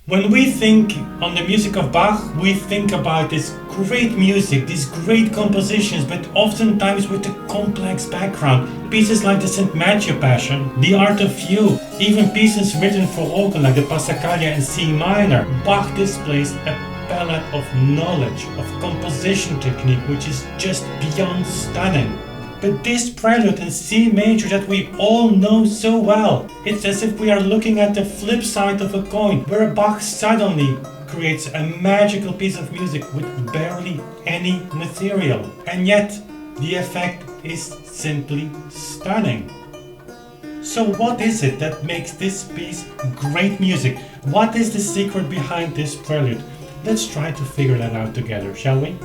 When we think on the music of Bach, we think about this great music, these great compositions, but oftentimes with a complex background. Pieces like the St. Matthew Passion, the Art of Fugue, even pieces written for organ like the Passacaglia in C minor. Bach displays a palette of knowledge, of composition technique, which is just beyond stunning. But this prelude in C major that we all know so well, it's as if we are looking at the flip side of a coin, where Bach suddenly creates a magical piece of music with barely any material. And yet, the effect is simply stunning. So what is it that makes this piece great music? What is the secret behind this prelude? Let's try to figure that out together, shall we?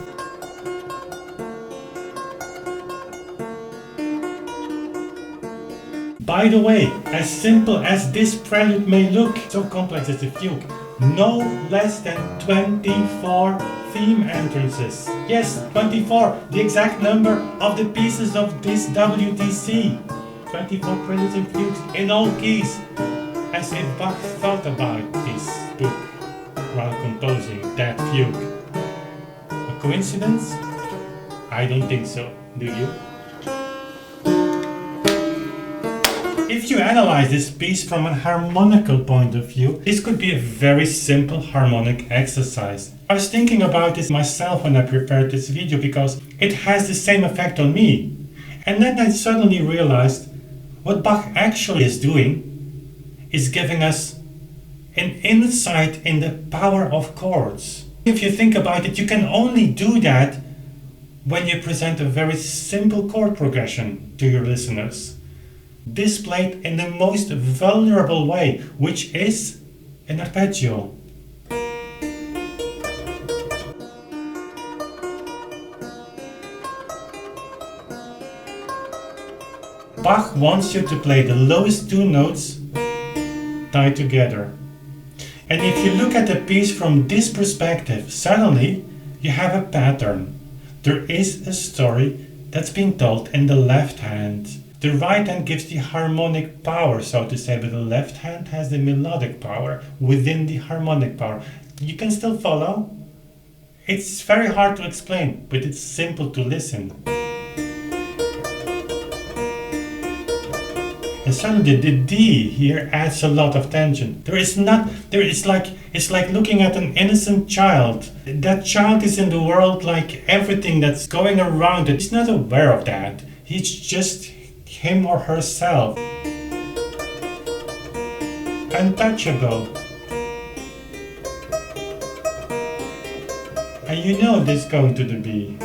By the way, as simple as this prelude may look, so complex is the fugue. No less than 24 theme entrances. Yes, 24, the exact number of the pieces of this WTC. 24 preludes and fugues in all keys. As if Bach thought about this book while composing that fugue. A coincidence? I don't think so, do you? If you analyze this piece from a harmonical point of view, this could be a very simple harmonic exercise. I was thinking about this myself when I prepared this video because it has the same effect on me. And then I suddenly realized what Bach actually is doing is giving us an insight in the power of chords. If you think about it, you can only do that when you present a very simple chord progression to your listeners, displayed in the most vulnerable way, which is an arpeggio. Bach wants you to play the lowest two notes tied together. And if you look at the piece from this perspective, suddenly you have a pattern. There is a story that's being told in the left hand. The right hand gives the harmonic power, so to say, but the left hand has the melodic power within the harmonic power. You can still follow. It's very hard to explain, but it's simple to listen. And suddenly the D here adds a lot of tension. It's like looking at an innocent child. That child is in the world like everything that's going around it. He's not aware of that. He's just him or herself. Untouchable. And you know this going to the B.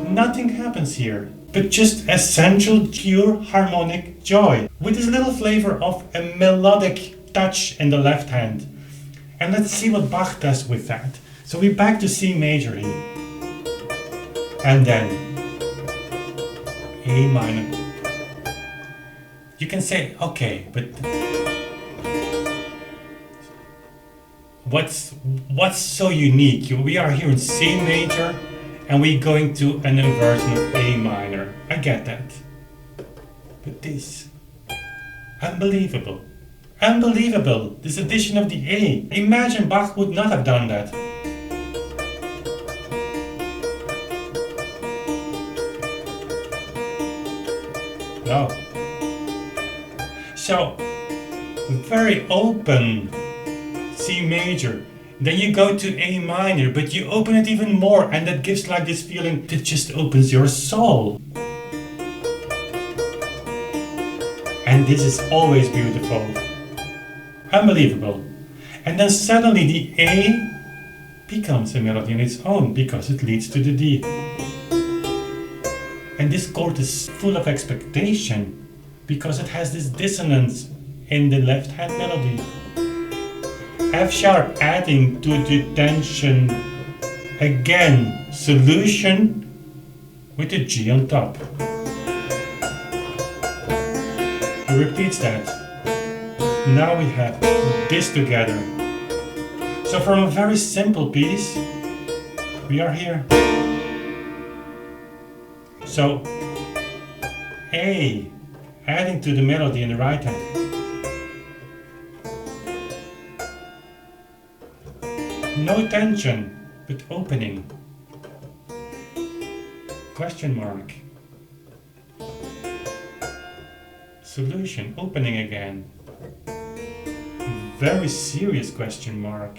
Nothing happens here, but just essential pure harmonic joy, with this little flavor of a melodic touch in the left hand. And let's see what Bach does with that. So we're back to C major here. And then A minor. You can say, okay, but what's so unique? We are here in C major and we're going to an inversion of A minor. I get that. But this, unbelievable. Unbelievable, this addition of the A. Imagine Bach would not have done that. No. So, very open C major. Then you go to A minor, but you open it even more, and that gives like this feeling that just opens your soul. And this is always beautiful. Unbelievable. And then suddenly the A becomes a melody on its own because it leads to the D. And this chord is full of expectation because it has this dissonance in the left hand melody. F sharp adding to the tension. Again, solution with a G on top. He repeats that. Now we have this together. So from a very simple piece, we are here. So A adding to the melody in the right hand. No tension, but opening. Question mark. Solution, opening again. Very serious question mark.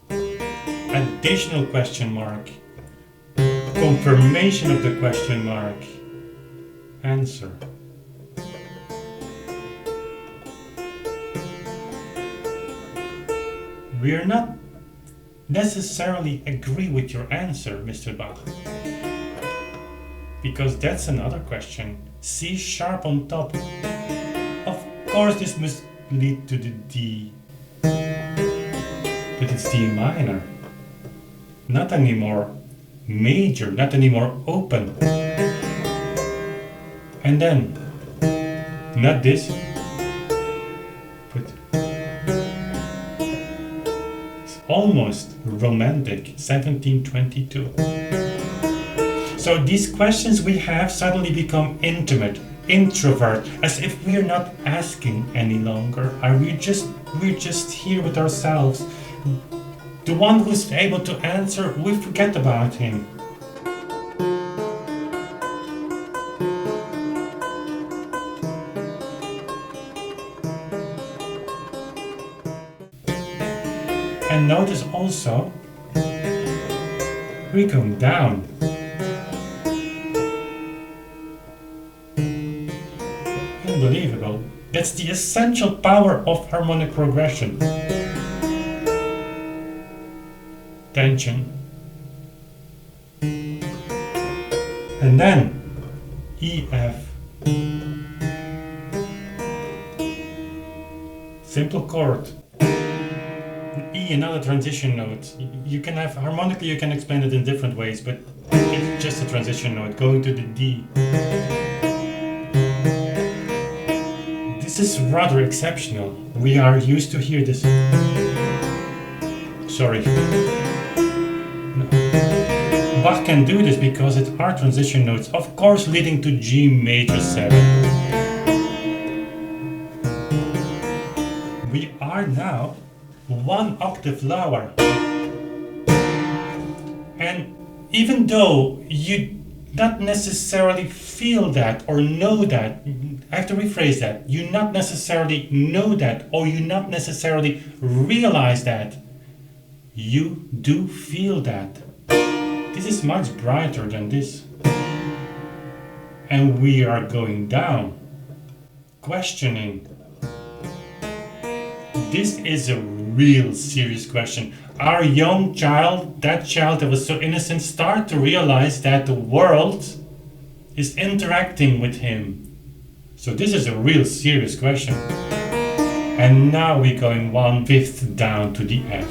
Additional question mark. Confirmation of the question mark. Answer. We are not necessarily agree with your answer, Mr. Bach. Because that's another question. C sharp on top. Of course this must lead to the D. But it's D minor. Not anymore major, not anymore open. And then, not this, but it's almost romantic, 1722. So these questions we have suddenly become intimate, introvert, as if we're not asking any longer. We're just here with ourselves. The one who's able to answer, we forget about him. And notice also, we're going down. Unbelievable. That's the essential power of harmonic progression. Tension. And then E, F. Simple chord. E, another transition note. You can have, harmonically you can explain it in different ways, but it's just a transition note going to the D. This is rather exceptional. We are used to hear this. Sorry. No. Bach can do this because it are transition notes, of course leading to G major 7. We are now one octave lower. And even though you not necessarily feel that or know that, I have to rephrase that, you not necessarily know that or you not necessarily realize that, you do feel that. This is much brighter than this. And we are going down. Questioning. This is a real serious question. Our young child, that child that was so innocent, start to realize that the world is interacting with him. So this is a real serious question. And now we're going 1/5 down to the F.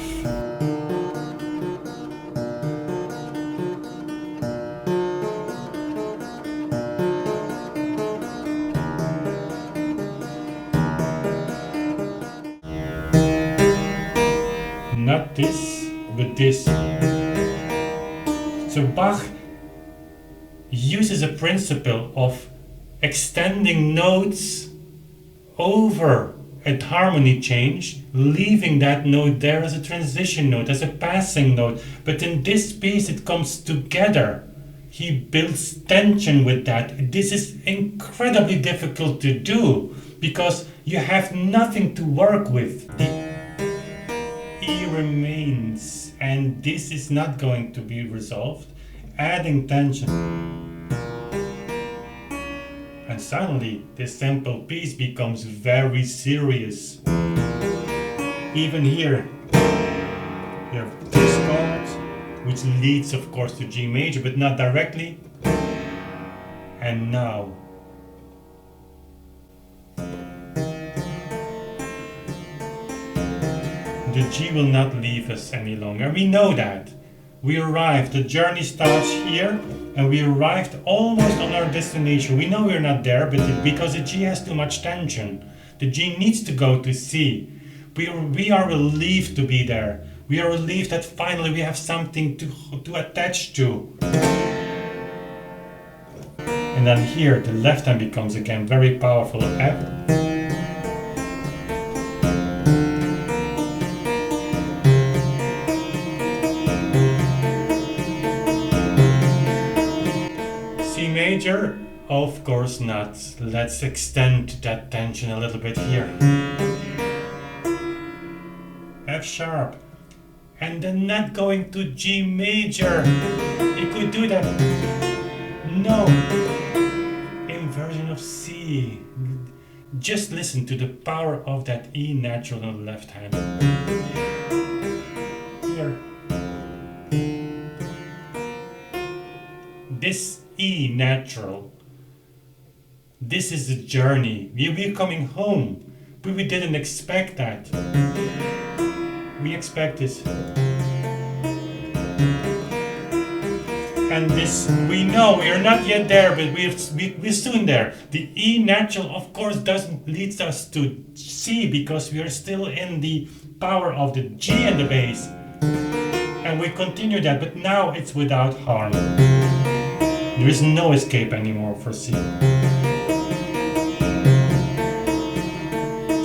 Not this, but this. So Bach uses a principle of extending notes over a harmony change, leaving that note there as a transition note, as a passing note. But in this piece it comes together. He builds tension with that. This is incredibly difficult to do because you have nothing to work with. The E remains, and this is not going to be resolved. Adding tension. And suddenly this simple piece becomes very serious. Even here, you have this chord, which leads of course to G major, but not directly. And now, the G will not leave us any longer. We know that. We arrived, the journey starts here, and we arrived almost on our destination. We know we're not there, but because the G has too much tension. The G needs to go to C. We are relieved to be there. We are relieved that finally we have something to attach to. And then here, the left hand becomes again very powerful. F. major? Of course not. Let's extend that tension a little bit here. F sharp. And then not going to G major. You could do that. No. Inversion of C. Just listen to the power of that E natural on the left hand. Here. This E natural. This is the journey. We're coming home. But we didn't expect that. We expect this. And this, we know we're not yet there, but we're soon there. The E natural, of course, doesn't lead us to C because we are still in the power of the G and the bass. And we continue that, but now it's without harm. There is no escape anymore for C.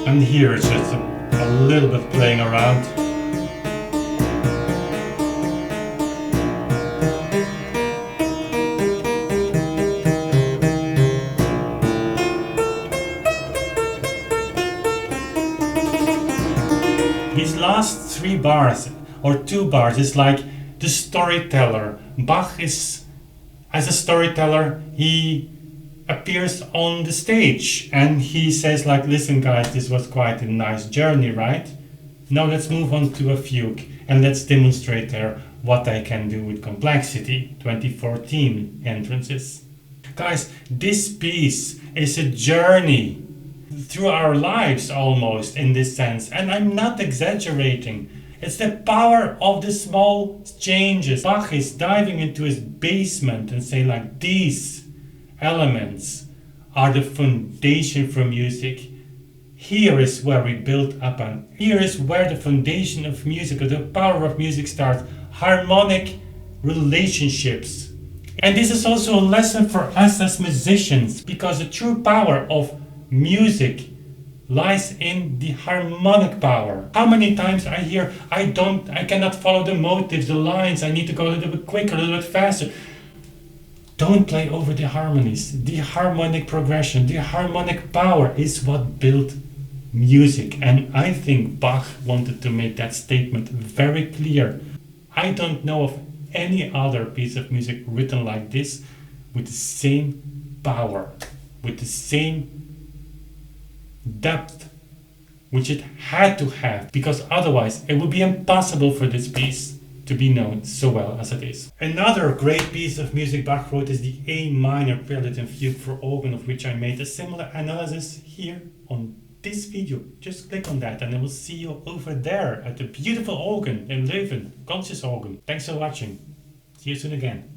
And here it's just a little bit playing around. These last 3 bars or 2 bars is like the storyteller. Bach is, as a storyteller, he appears on the stage and he says like, listen guys, this was quite a nice journey, right? Now let's move on to a fugue and let's demonstrate there what I can do with complexity. 2014 entrances. Guys, this piece is a journey through our lives almost in this sense, and I'm not exaggerating. It's the power of the small changes. Bach is diving into his basement and saying like, these elements are the foundation for music. Here is where we build up, and here is where the foundation of music, or the power of music starts. Harmonic relationships. And this is also a lesson for us as musicians, because the true power of music lies in the harmonic power. How many times I hear, I cannot follow the motives, the lines, I need to go a little bit quicker, a little bit faster. Don't play over the harmonies. The harmonic progression, the harmonic power is what built music. And I think Bach wanted to make that statement very clear. I don't know of any other piece of music written like this with the same power, with the same depth which it had to have, because otherwise it would be impossible for this piece to be known so well as it is. Another great piece of music Bach wrote is the A minor Prelude and Fugue for organ, of which I made a similar analysis here on this video. Just click on that and I will see you over there at the beautiful organ in Leuven, conscious organ. Thanks for watching. See you soon again.